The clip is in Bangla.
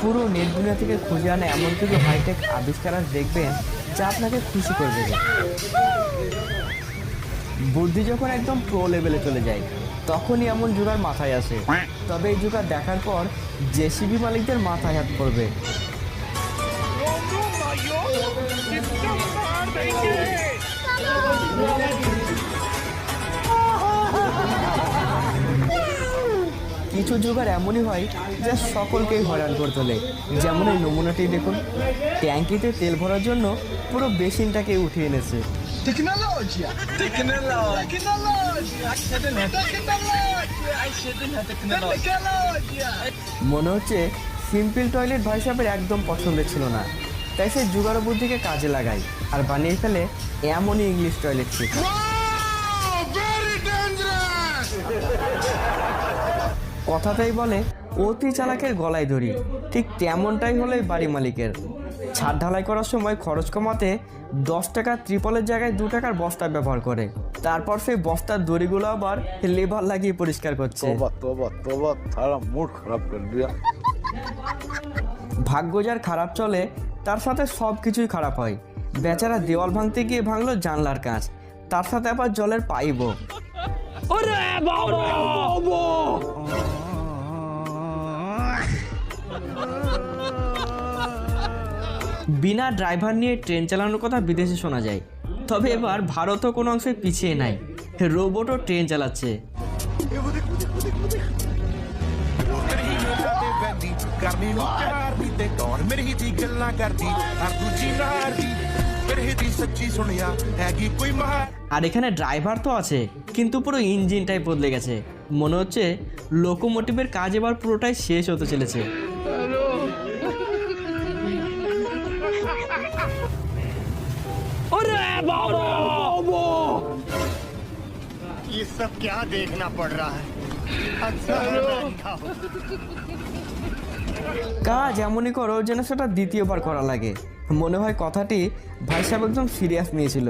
পুরো নেট দুনিয়া থেকে খুঁজে আনা এমন কিছু হাইটেক আবিষ্কার আজ দেখবেন যা আপনাকে খুশি করে দেবে। বুদ্ধি যখন একদম প্রো লেভেলে চলে যায় তখনই এমন জোগাড় মাথায় আসে। তবে এই জোগাড় দেখার পর জেসিবি মালিকদের মাথায় হাত পড়বে। কিছু জোগাড় এমনই হয় যা সকলকেই হয়রান করে তোলে। যেমন এই নমুনাটি দেখুন, ট্যাঙ্কিতে তেল ভরার জন্য পুরো বেসিনটাকে উঠিয়ে এনেছে। Tecnologia! মনে হচ্ছে সিম্পল টয়লেট ভাই সাহেবের একদম পছন্দের ছিল না, তাই সে জোগাড় বুদ্ধিকে কাজে লাগায় আর বানিয়ে ফেলে এমনই ইংলিশ টয়লেট সিট। কথাটাই বলে অতি চালাকের গলায় দড়ি, ঠিক তেমনটাই হলো এই বাড়ি মালিকের। ছাদ ঢালাই করার সময় খরচ কমাতে 10 টাকা ত্রিপলের জায়গায় 2 টাকার বস্তা ব্যবহার করে। তারপর সেই বস্তার দড়িগুলো আবার লেবার লাগিয়ে পরিষ্কার করছে। ভাগ্য যার খারাপ চলে তার সাথে সব কিছুই খারাপ হয়। বেচারা দেওয়াল ভাঙতে গিয়ে ভাঙলো জানলার কাঁচ, তার সাথে আবার জলের পাইপও। বিনা ড্রাইভার নিয়ে ট্রেন চালানোর কথা বিদেশে শোনা যায়, তবে এবার ভারতও কোনো অংশে পিছিয়ে নাই, রোবটও ট্রেন চালাচ্ছে। আর এখানে ড্রাইভার তো আছে, কিন্তু পুরো ইঞ্জিনটাই বদলে গেছে। মনে হচ্ছে লোকোমোটিভের কাজ এবার পুরোটাই শেষ হতে চলেছে। ये सब क्या देखना पड़ रहा है? अच्छा কাজ এমনই করো যেন সেটা দ্বিতীয়বার করা লাগে। মনে হয় কথাটি ভাই সাহেব একদম সিরিয়াস নিয়েছিল।